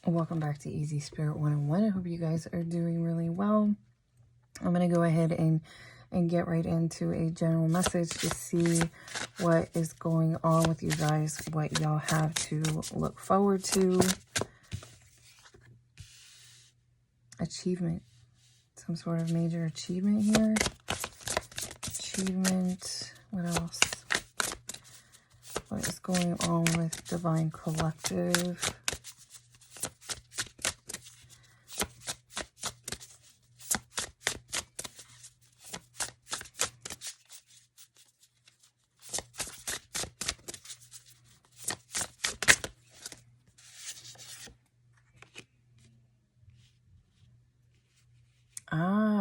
Welcome back to Easy Spirit 101. I hope you guys are doing really well. I'm going to go ahead and get right into a general message to see what is going on with you guys, what y'all have to look forward to. Achievement. Some sort of major achievement here. Achievement. What else? What is going on with Divine Collective?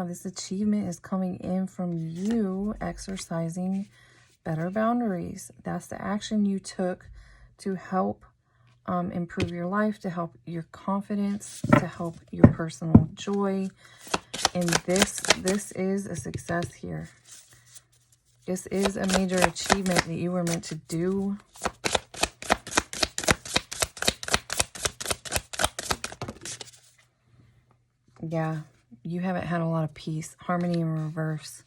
This achievement is coming in from you exercising better boundaries. That's the action you took to help improve your life, to help your confidence, to help your personal joy. And this is a success here. This is a major achievement that you were meant to do. Yeah. You haven't had a lot of peace. Harmony in reverse.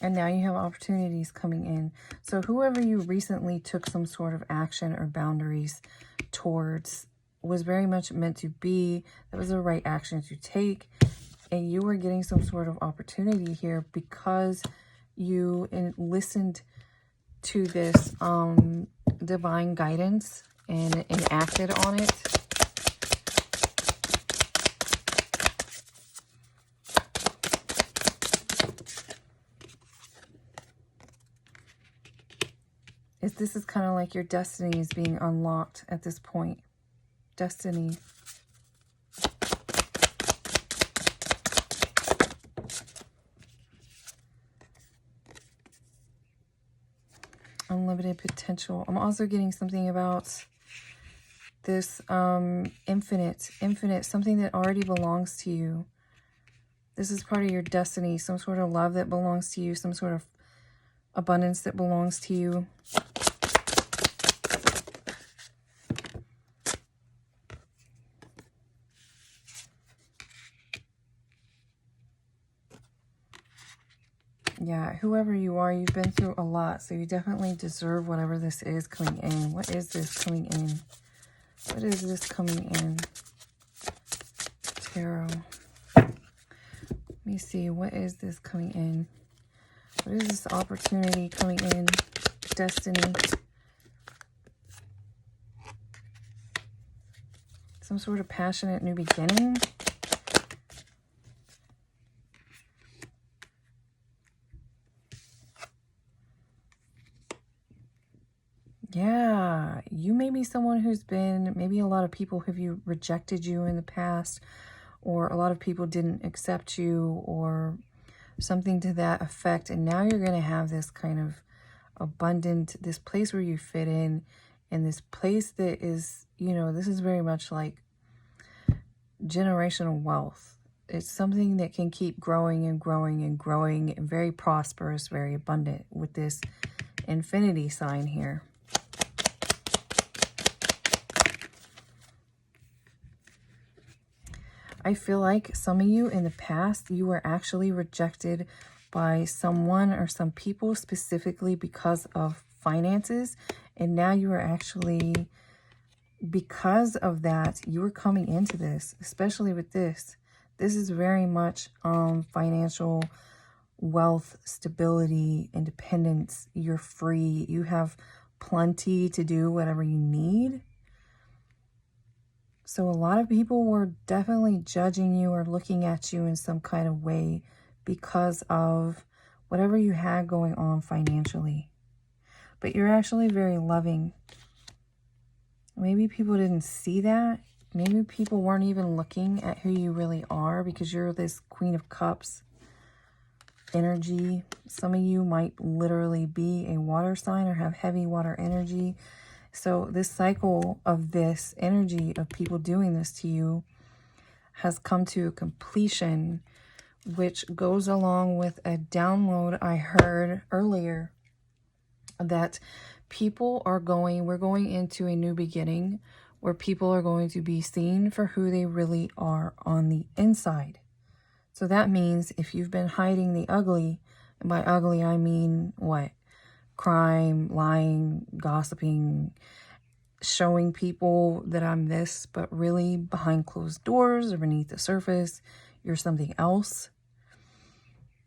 And now you have opportunities coming in. So whoever you recently took some sort of action or boundaries towards was very much meant to be. That was the right action to take. And you were getting some sort of opportunity here because you listened to this divine guidance and acted on it. This is kind of like your destiny is being unlocked at this point. Destiny. Unlimited potential. I'm also getting something about this infinite, something that already belongs to you. This is part of your destiny, some sort of love that belongs to you, some sort of abundance that belongs to you. Yeah, whoever you are, you've been through a lot, so you definitely deserve whatever this is coming in. What is this coming in? What is this coming in? Tarot. Let me see. What is this coming in? What is this opportunity coming in? Destiny. Some sort of passionate new beginning. Yeah, you may be someone who's been, maybe a lot of people have rejected you in the past, or a lot of people didn't accept you, or something to that effect. And now you're going to have this kind of abundant, this place where you fit in, and this place that is, you know, this is very much like generational wealth. It's something that can keep growing and growing and growing, and very prosperous, very abundant with this infinity sign here. I feel like some of you in the past, you were actually rejected by someone or some people specifically because of finances. And now you are actually, because of that, you are coming into this, especially with this. This is very much financial wealth, stability, independence. You're free. You have plenty to do whatever you need. So a lot of people were definitely judging you or looking at you in some kind of way because of whatever you had going on financially. But you're actually very loving. Maybe people didn't see that. Maybe people weren't even looking at who you really are because you're this Queen of Cups energy. Some of you might literally be a water sign or have heavy water energy. So this cycle of this energy of people doing this to you has come to completion, which goes along with a download I heard earlier that we're going into a new beginning where people are going to be seen for who they really are on the inside. So that means if you've been hiding the ugly, and by ugly I mean what? Crime, lying, gossiping, showing people that I'm this, but really behind closed doors or beneath the surface, you're something else.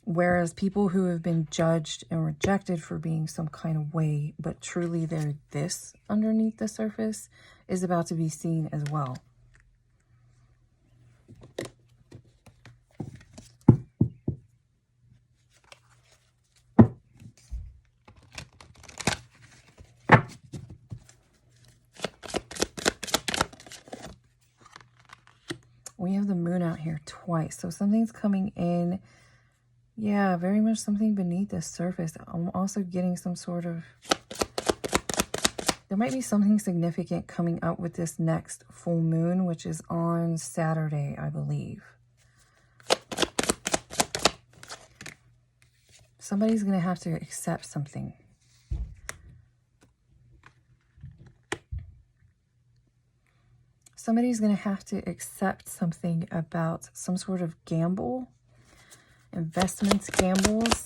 Whereas people who have been judged and rejected for being some kind of way, but truly they're this underneath the surface, is about to be seen as well. We have the moon out here twice. So something's coming in. Yeah, very much something beneath the surface. I'm also getting some sort of... There might be something significant coming up with this next full moon, which is on Saturday, I believe. Somebody's going to have to accept something. Somebody's going to have to accept something about some sort of gamble, investments, gambles.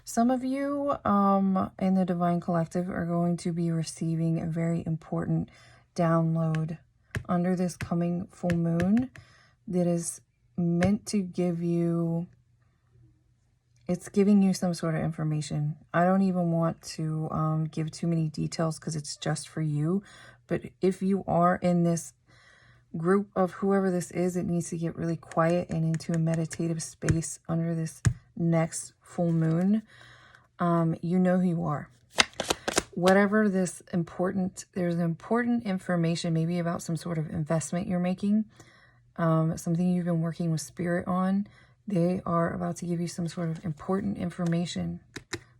Some of you in the Divine Collective are going to be receiving a very important download under this coming full moon that is meant to give you... It's giving you some sort of information. I don't even want to give too many details because it's just for you. But if you are in this group of whoever this is, it needs to get really quiet and into a meditative space under this next full moon. You know who you are. Whatever this important, there's important information maybe about some sort of investment you're making. Something you've been working with Spirit on. They are about to give you some sort of important information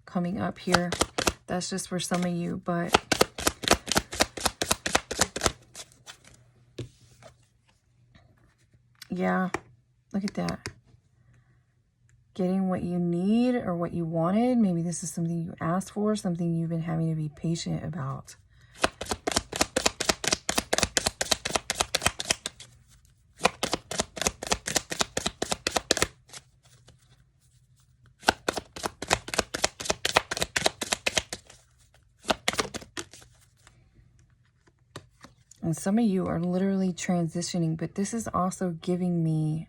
coming up here. That's just for some of you, but yeah, look at that. Getting what you need or what you wanted. Maybe this is something you asked for, something you've been having to be patient about. And some of you are literally transitioning, but this is also giving me,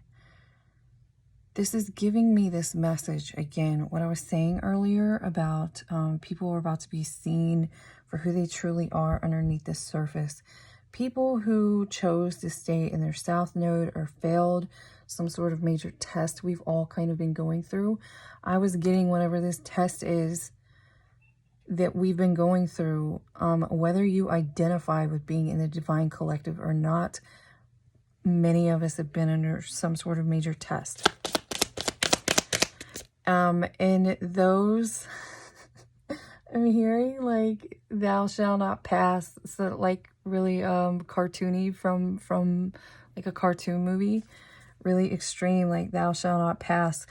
this message again. What I was saying earlier about people are about to be seen for who they truly are underneath the surface. People who chose to stay in their South Node or failed some sort of major test we've all kind of been going through. I was getting whatever this test is that we've been going through, whether you identify with being in the Divine Collective or not, many of us have been under some sort of major test. And those, I'm hearing like, thou shalt not pass, so like really cartoony from like a cartoon movie, really extreme, like thou shalt not pass.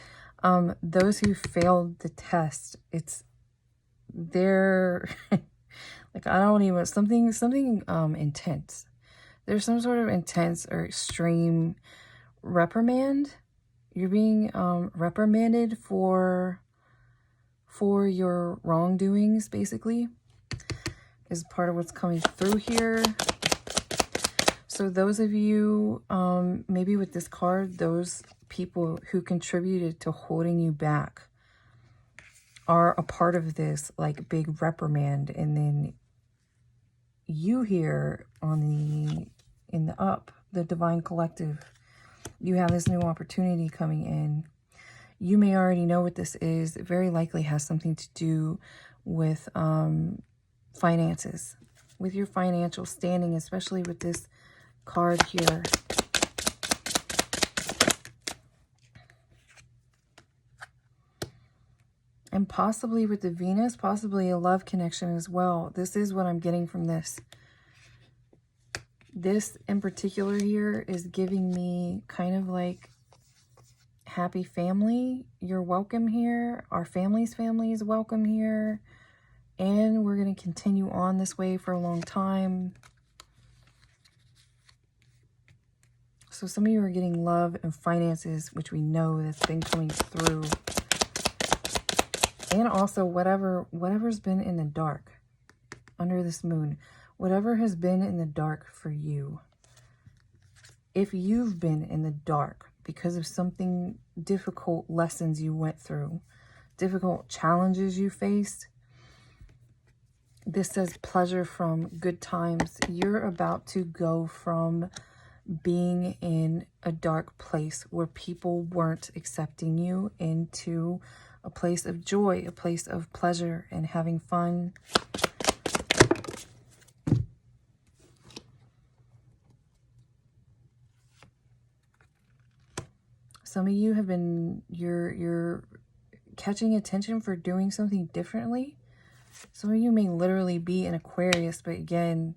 Those who failed the test, they're like, I don't even, something intense. There's some sort of intense or extreme reprimand. You're being reprimanded for your wrongdoings, basically, is part of what's coming through here. So those of you, maybe with this card, those people who contributed to holding you back are a part of this like big reprimand, and then you here on the Divine Collective, you have this new opportunity coming in. You may already know what this is. It very likely has something to do with finances, with your financial standing, especially with this card here. And possibly with the Venus, possibly a love connection as well. This is what I'm getting from this. This in particular here is giving me kind of like happy family. You're welcome here. Our family's family is welcome here. And we're going to continue on this way for a long time. So some of you are getting love and finances, which we know that's been coming through. And also whatever's been in the dark under this moon. Whatever has been in the dark for you. If you've been in the dark because of something difficult, lessons you went through, difficult challenges you faced, this says pleasure from good times. You're about to go from being in a dark place where people weren't accepting you into a place of joy, a place of pleasure and having fun. Some of you have been, you're catching attention for doing something differently. Some of you may literally be an Aquarius, but again,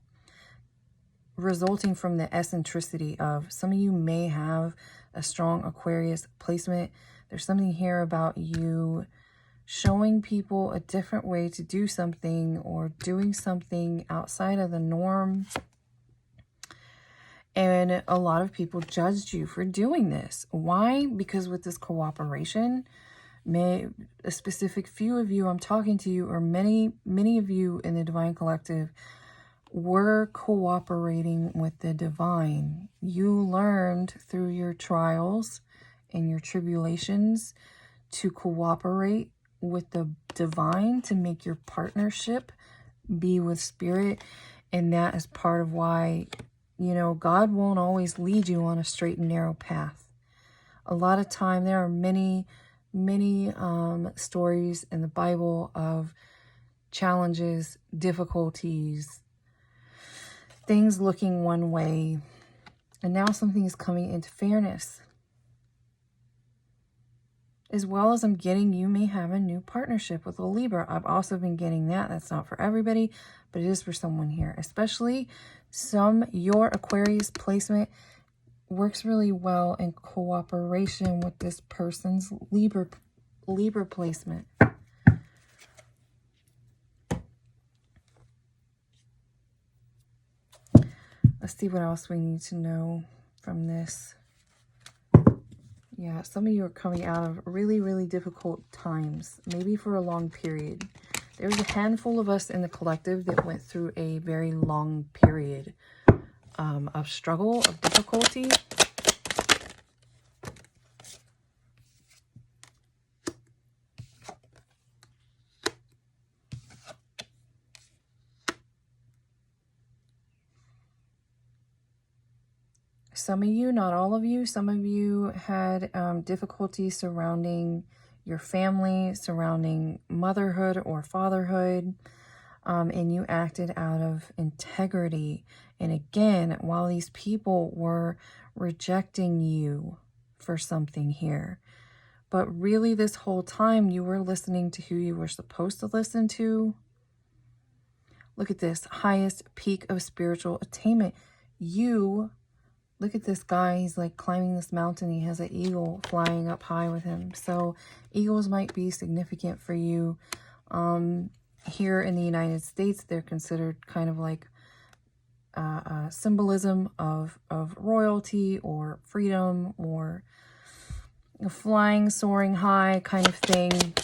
resulting from the eccentricity of, some of you may have a strong Aquarius placement. There's something here about you showing people a different way to do something or doing something outside of the norm. And a lot of people judged you for doing this. Why? Because with this cooperation, a specific few of you I'm talking to you, or many of you in the Divine Collective, were cooperating with the divine. You learned through your trials and your tribulations to cooperate with the divine, to make your partnership be with spirit. And that is part of why, you know, God won't always lead you on a straight and narrow path. A lot of time, there are many stories in the Bible of challenges, difficulties, things looking one way, and now something is coming into fairness. As well as I'm getting, you may have a new partnership with a Libra. I've also been getting that. That's not for everybody, but it is for someone here. Especially your Aquarius placement works really well in cooperation with this person's Libra placement. Let's see what else we need to know from this. Yeah, some of you are coming out of really difficult times, maybe for a long period. There's a handful of us in the collective that went through a very long period of struggle, of difficulty. Some of you, not all of you, some of you had difficulty surrounding your family, surrounding motherhood or fatherhood, and you acted out of integrity. And again, while these people were rejecting you for something here, but really this whole time you were listening to who you were supposed to listen to. Look at this, highest peak of spiritual attainment. Look at this guy. He's like climbing this mountain. He has an eagle flying up high with him. So eagles might be significant for you. Here in the United States, they're considered kind of like symbolism of royalty or freedom or a flying, soaring high kind of thing.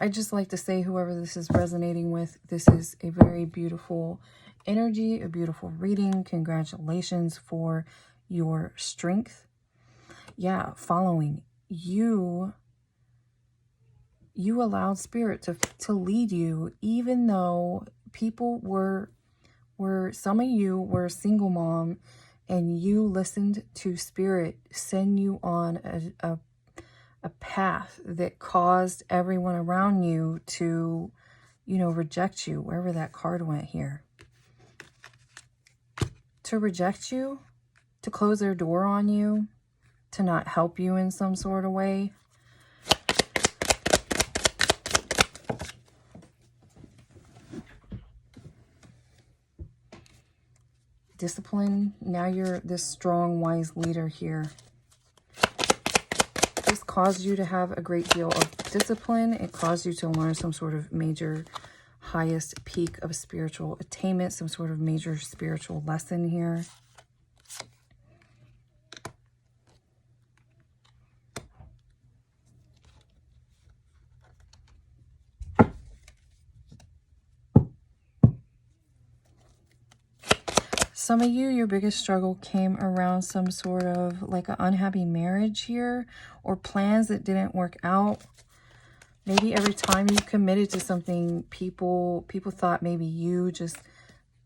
I just like to say, whoever this is resonating with, this is a very beautiful energy, a beautiful reading. Congratulations for your strength. Yeah, following. You allowed spirit to lead you, even though people were some of you were a single mom, and you listened to spirit send you on a path that caused everyone around you to, you know, reject you, wherever that card went here. To reject you, to close their door on you, to not help you in some sort of way. discipline. Now you're this strong, wise leader here. This caused you to have a great deal of discipline. It caused you to learn some sort of major, highest peak of spiritual attainment, some sort of major spiritual lesson here. Some of you, your biggest struggle came around some sort of like an unhappy marriage here, or plans that didn't work out. Maybe every time you committed to something, people thought maybe you just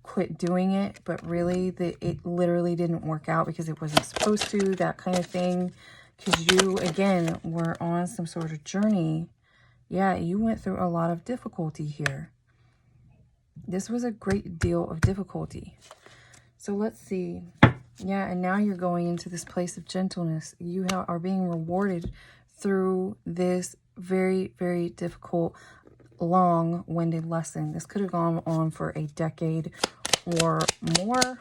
quit doing it, but really it literally didn't work out because it wasn't supposed to, that kind of thing. Because you, again, were on some sort of journey. Yeah, you went through a lot of difficulty here. This was a great deal of difficulty. So let's see. Yeah, and now you're going into this place of gentleness. You are being rewarded through this very, very difficult, long-winded lesson. This could have gone on for a decade or more.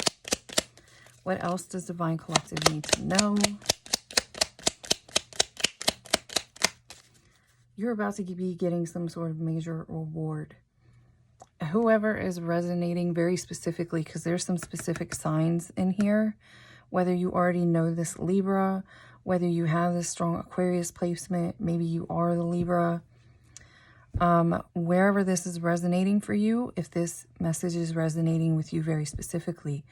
What else does Divine Collective need to know? You're about to be getting some sort of major reward. Whoever is resonating very specifically, because there's some specific signs in here, whether you already know this Libra, whether you have this strong Aquarius placement, maybe you are the Libra, wherever this is resonating for you, if this message is resonating with you very specifically,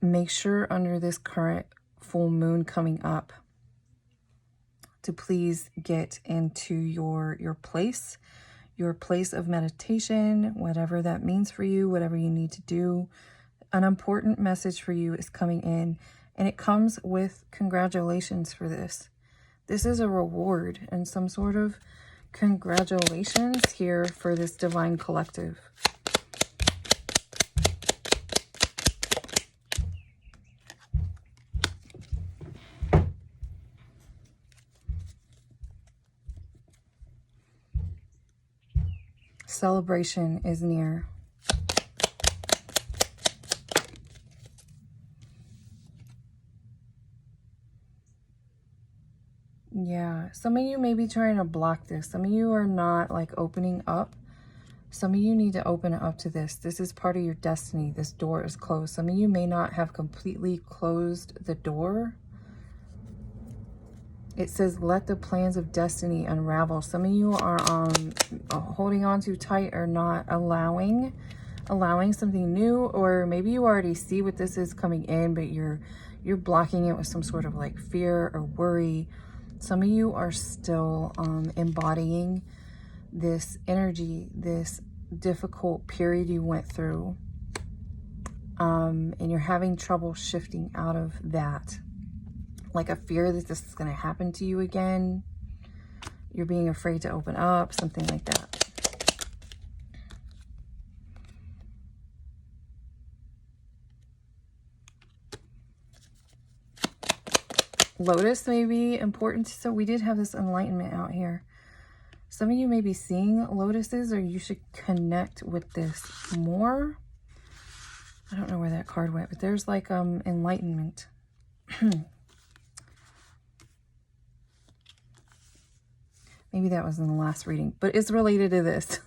make sure under this current full moon coming up to please get into your place of meditation, whatever that means for you, whatever you need to do. An important message for you is coming in, and it comes with congratulations for this. This is a reward and some sort of congratulations here for this Divine Collective. Celebration is near. Yeah, some of you may be trying to block this. Some of you are not like opening up. Some of you need to open up to this. This is part of your destiny. This door is closed. Some of you may not have completely closed the door. It says, let the plans of destiny unravel. Some of you are holding on too tight or not allowing something new, or maybe you already see what this is coming in, but you're blocking it with some sort of like fear or worry. Some of you are still embodying this energy, this difficult period you went through, and you're having trouble shifting out of that. Like a fear that this is going to happen to you again. You're being afraid to open up, something like that. Lotus may be important. So we did have this enlightenment out here. Some of you may be seeing lotuses, or you should connect with this more. I don't know where that card went, but there's like enlightenment. Maybe that was in the last reading, but it's related to this.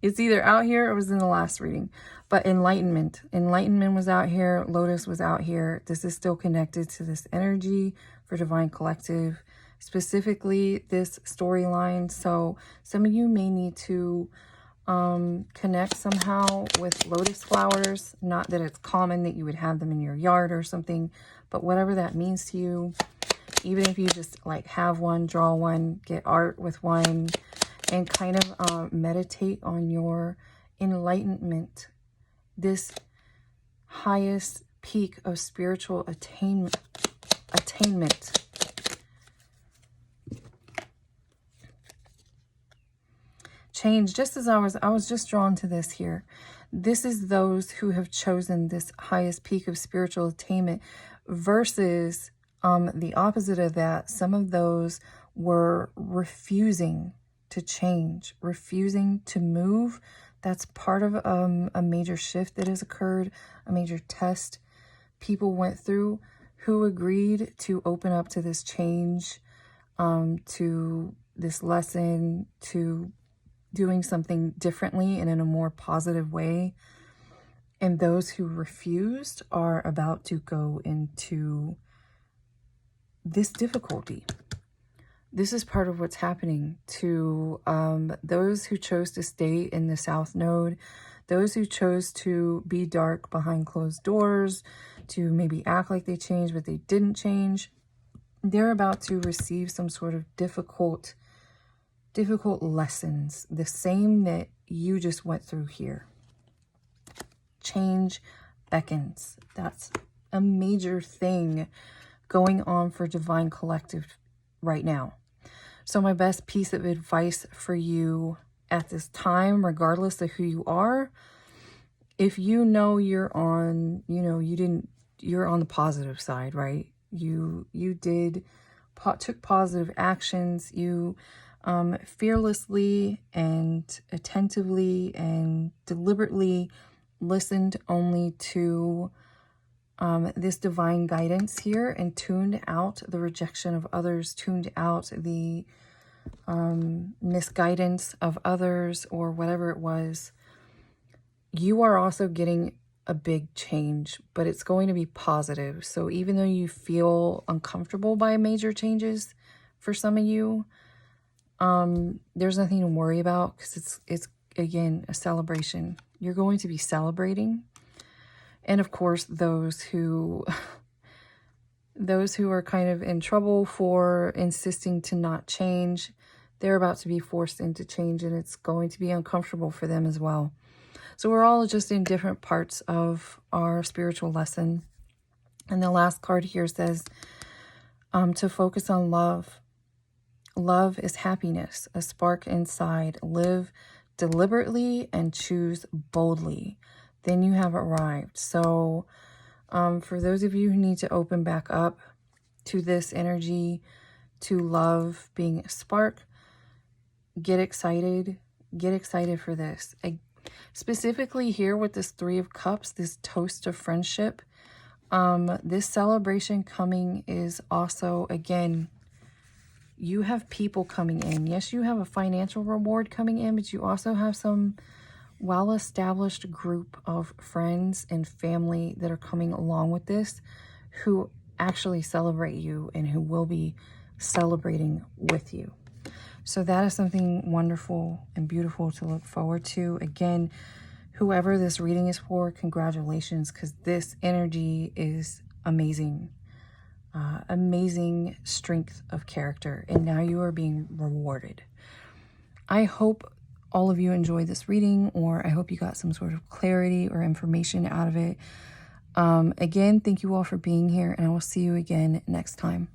It's either out here or it was in the last reading. But enlightenment was out here. Lotus was out here. This is still connected to this energy for Divine Collective, specifically this storyline. So some of you may need to connect somehow with lotus flowers. Not that it's common that you would have them in your yard or something, but whatever that means to you. Even if you just like have one, draw one, get art with one, and kind of meditate on your enlightenment, this highest peak of spiritual attainment. Change, just as I was just drawn to this here. This is those who have chosen this highest peak of spiritual attainment versus the opposite of that. Some of those were refusing to change, refusing to move. That's part of a major shift that has occurred, a major test people went through who agreed to open up to this change, to this lesson, to doing something differently and in a more positive way. And those who refused are about to go into this difficulty. This is part of what's happening to those who chose to stay in the South Node, those who chose to be dark behind closed doors, to maybe act like they changed, but they didn't change. They're about to receive some sort of difficult lessons, the same that you just went through here. Change beckons. That's a major thing going on for Divine Collective right now. So my best piece of advice for you at this time, regardless of who you are, if you know you're on, you're on the positive side, right? You took positive actions. You fearlessly and attentively and deliberately listened only to this divine guidance here and tuned out the rejection of others, tuned out the misguidance of others or whatever it was. You are also getting a big change, but it's going to be positive. So even though you feel uncomfortable by major changes for some of you, there's nothing to worry about because it's again a celebration. You're going to be celebrating. And of course, those who are kind of in trouble for insisting to not change, they're about to be forced into change, and it's going to be uncomfortable for them as well. So we're all just in different parts of our spiritual lesson. And the last card here says to focus on love. Love is happiness, a spark inside. Live deliberately and choose boldly. Then you have arrived. So for those of you who need to open back up to this energy, to love being a spark, get excited. Get excited for this. Specifically here with this Three of Cups, this toast of friendship, this celebration coming is also, again, you have people coming in. Yes, you have a financial reward coming in, but you also have some well-established group of friends and family that are coming along with this who actually celebrate you and who will be celebrating with you. So that is something wonderful and beautiful to look forward to. Again, whoever this reading is for, congratulations, because this energy is amazing. Amazing strength of character. And now you are being rewarded. I hope all of you enjoyed this reading, or I hope you got some sort of clarity or information out of it. Again, thank you all for being here, and I will see you again next time.